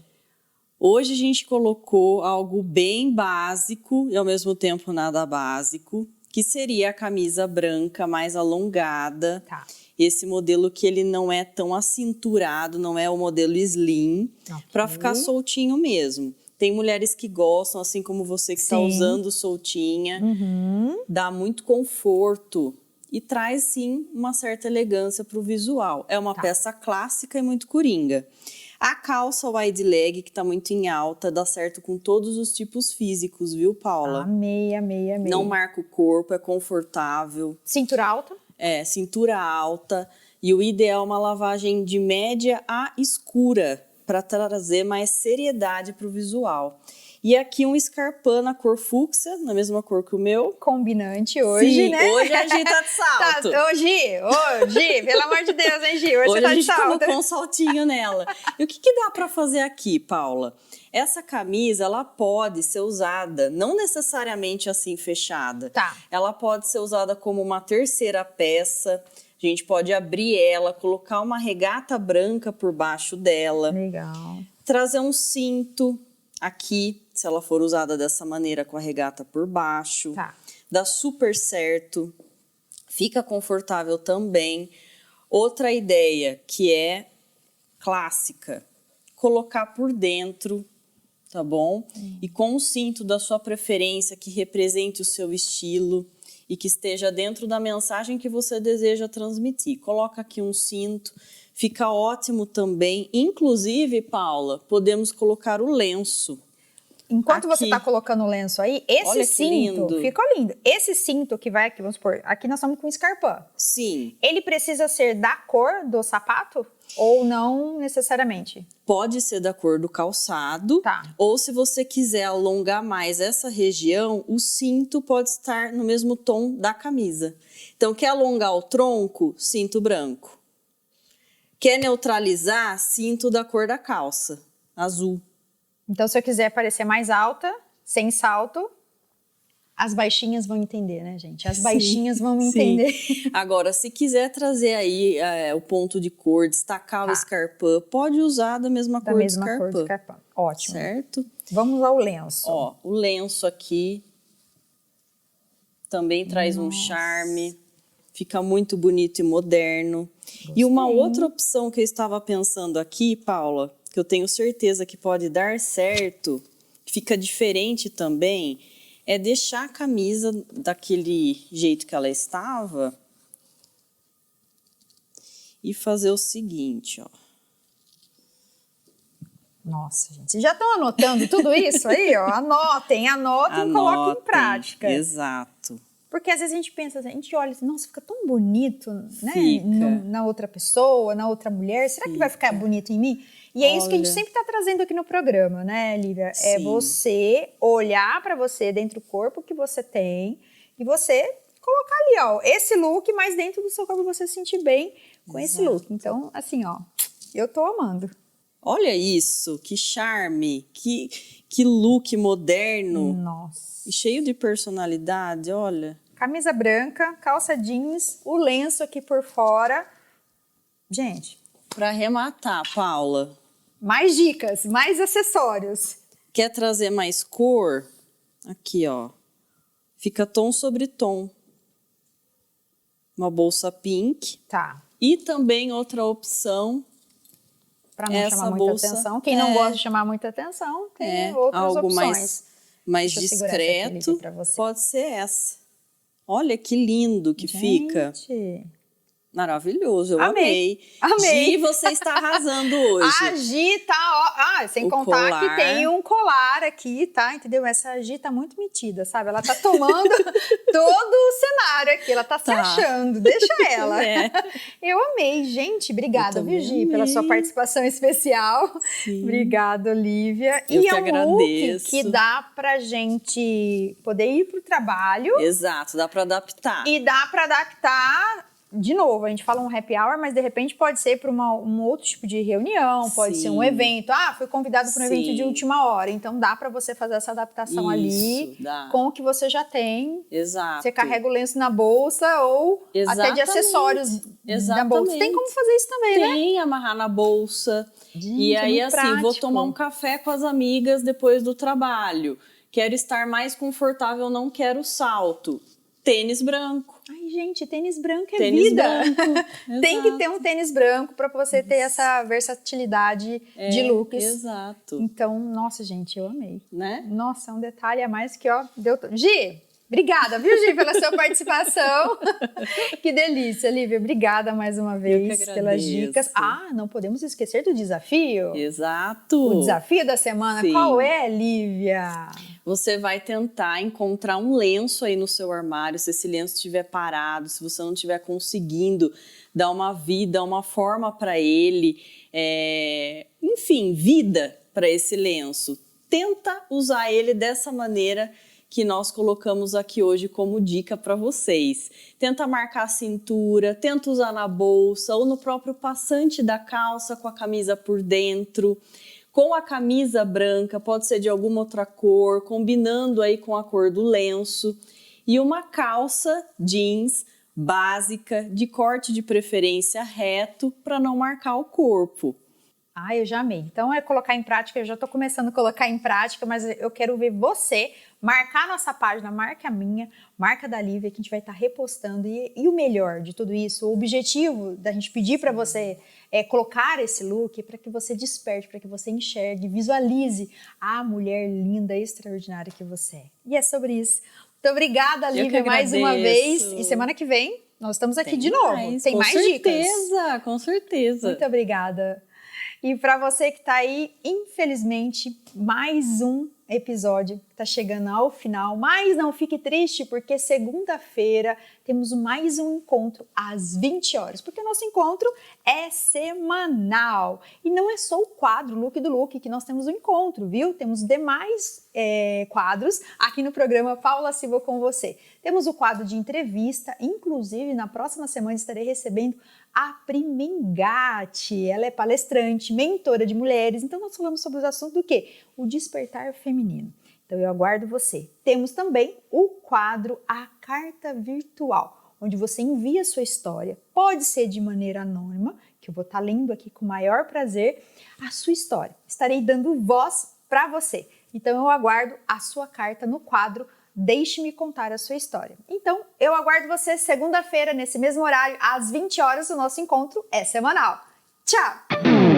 Hoje a gente colocou algo bem básico e ao mesmo tempo nada básico, que seria a camisa branca mais alongada. Tá. Esse modelo que ele não é tão acinturado, não é o modelo slim, para ficar soltinho mesmo. Tem mulheres que gostam, assim como você que está usando soltinha, dá muito conforto e traz sim uma certa elegância para o visual. É uma peça clássica e muito coringa. A calça wide leg, que tá muito em alta, dá certo com todos os tipos físicos, viu, Paula? Amei. Não marca o corpo, é confortável. Cintura alta? É, cintura alta. E o ideal é uma lavagem de média a escura, para trazer mais seriedade para o visual. E aqui um escarpão na cor fúcsia, na mesma cor que o meu. Combinante hoje, Sim, né? hoje a Gi tá de salto. Ô, Gi, pelo amor de Deus, hein, Gi? Hoje Hoje você tá a de gente salto. colocou um saltinho nela. E o que dá para fazer aqui, Paula? Essa camisa, ela pode ser usada, não necessariamente assim fechada. Tá. Ela pode ser usada como uma terceira peça. A gente pode abrir ela, colocar uma regata branca por baixo dela. Legal. Trazer um cinto aqui, se ela for usada dessa maneira com a regata por baixo. Tá. Dá super certo. Fica confortável também. Outra ideia que é clássica, colocar por dentro, tá bom? E com um cinto da sua preferência que represente o seu estilo e que esteja dentro da mensagem que você deseja transmitir. Coloca aqui um cinto, fica ótimo também. Inclusive, Paula, podemos colocar o lenço. Enquanto Aqui. você está colocando o lenço aí, esse Olha que cinto lindo. ficou lindo. Esse cinto que vai aqui, vamos supor, aqui nós estamos com escarpão. Sim, Ele precisa ser da cor do sapato ou não necessariamente? pode ser da cor do calçado, Tá. ou se você quiser alongar mais essa região, o cinto pode estar no mesmo tom da camisa. Então, quer alongar o tronco? Cinto branco. Quer neutralizar? Cinto da cor da calça, azul. Então, se eu quiser parecer mais alta, sem salto, as baixinhas vão entender, né, gente? As baixinhas vão me Sim. entender. Agora, se quiser trazer aí o ponto de cor, destacar o Tá. escarpão, pode usar da mesma Da cor mesma do cor do escarpão. escarpão. Ótimo. Certo? Vamos ao lenço. Ó, o lenço aqui também traz um charme, fica muito bonito e moderno. E uma outra opção que eu estava pensando aqui, Paula, que eu tenho certeza que pode dar certo, que fica diferente também, é deixar a camisa daquele jeito que ela estava e fazer o seguinte, ó. Nossa, gente. Vocês já estão anotando tudo isso aí, ó? Anotem e coloquem em Anotem. prática. Exato. Porque às vezes a gente pensa, a gente olha assim, nossa, fica tão bonito, né? Fica. Na outra pessoa, na outra mulher. Será que vai ficar bonito em mim? E é isso que a gente Olha. sempre está trazendo aqui no programa, né, Lívia? É Sim. você olhar para você dentro do corpo que você tem e você colocar ali, ó, esse look, mas dentro do seu corpo você se sentir bem com esse Exato. look. Então, assim, ó, eu tô amando. Olha isso, que charme, que look moderno Nossa. e cheio de personalidade, olha. Camisa branca, calça jeans, o lenço aqui por fora. Gente, Para arrematar, Paula, mais dicas, mais acessórios. quer trazer mais cor? Aqui, ó. Fica tom sobre tom. Uma bolsa pink. Tá. E também outra opção, Para não essa chamar muita bolsa atenção. Quem não gosta de chamar muita atenção, tem outras algo opções. mais Deixa eu segurar essa aqui, discreto, Lívia, pra você. pode ser essa. Olha que lindo que fica. Gente. Maravilhoso, eu Amei. amei. Amei. Gi, você está arrasando hoje. A Gi tá, ó, sem O contar colar. que tem um colar aqui, tá? Entendeu? Essa Gi tá muito metida, sabe? Ela tá tomando todo o cenário aqui, ela tá se Tá. achando, deixa ela. É. Eu amei, gente. Obrigada, Eu viu, também Gi, pela sua amei. participação especial. Sim. Obrigada, Olivia. Eu E que é um agradeço. look que dá pra gente poder ir pro trabalho Exato, dá para adaptar. e dá pra adaptar. De novo, a gente fala um happy hour, mas de repente pode ser para um outro tipo de reunião, pode Sim. ser um evento. Ah, fui convidado para um evento de Sim. última hora. Então dá para você fazer essa adaptação ali Isso, dá. com o que você já tem. Exato. Você carrega o lenço na bolsa ou até de Exatamente. acessórios na Exatamente. bolsa. Tem como fazer isso também, né? Tem, amarrar na bolsa. Gente, E é aí, muito assim, vou prático. tomar um café com as amigas depois do trabalho. Quero estar mais confortável, não quero salto. Tênis branco. Ai, gente, tênis branco é Tênis vida. branco. Tem que Exato. ter um tênis branco para você ter essa versatilidade de looks. Exato. Então, nossa, gente, eu amei. Né? Nossa, é um detalhe a mais que, ó, deu... Gi, Obrigada, viu, Gi, pela sua participação. Que delícia, Lívia. Obrigada mais uma vez pelas dicas. Não podemos esquecer do desafio. Exato. O desafio da semana, Sim. Qual é, Lívia? Você vai tentar encontrar um lenço aí no seu armário, se esse lenço estiver parado, se você não estiver conseguindo dar uma vida, uma forma para ele, enfim, vida para esse lenço. Tenta usar ele dessa maneira que nós colocamos aqui hoje como dica para vocês. Tenta marcar a cintura, tenta usar na bolsa ou no próprio passante da calça com a camisa por dentro. Com a camisa branca, pode ser de alguma outra cor, combinando aí com a cor do lenço. E uma calça jeans básica, de corte de preferência reto, para não marcar o corpo. Eu já amei. Então é colocar em prática, eu já estou começando a colocar em prática, mas eu quero ver você marcar a nossa página, marca a minha, marca da Lívia, que a gente vai estar repostando. E o melhor de tudo isso, o objetivo da gente pedir para você colocar esse look para que você desperte, para que você enxergue, visualize a mulher linda, extraordinária que você é. E é sobre isso. Muito obrigada, Lívia, mais uma vez. E semana que vem nós estamos aqui de novo. Tem mais dicas. Com certeza. Muito obrigada. E para você que está aí, infelizmente, mais um episódio está chegando ao final, mas não fique triste, porque segunda-feira temos mais um encontro às 20 horas, porque o nosso encontro é semanal. E não é só o quadro Look do Look que nós temos o encontro, viu? Temos demais quadros aqui no programa Paula Silva com você. Temos o quadro de entrevista, inclusive na próxima semana estarei recebendo a Pri Mengatti. Ela é palestrante, mentora de mulheres, então nós falamos sobre os assuntos do quê? O despertar feminino. Então eu aguardo você. Temos também o quadro A Carta Virtual, onde você envia a sua história, pode ser de maneira anônima, que eu vou estar lendo aqui com o maior prazer, a sua história. Estarei dando voz para você. Então eu aguardo a sua carta no quadro Deixe-me contar a sua história. Então, eu aguardo você segunda-feira, nesse mesmo horário, às 20 horas, o nosso encontro é semanal. Tchau!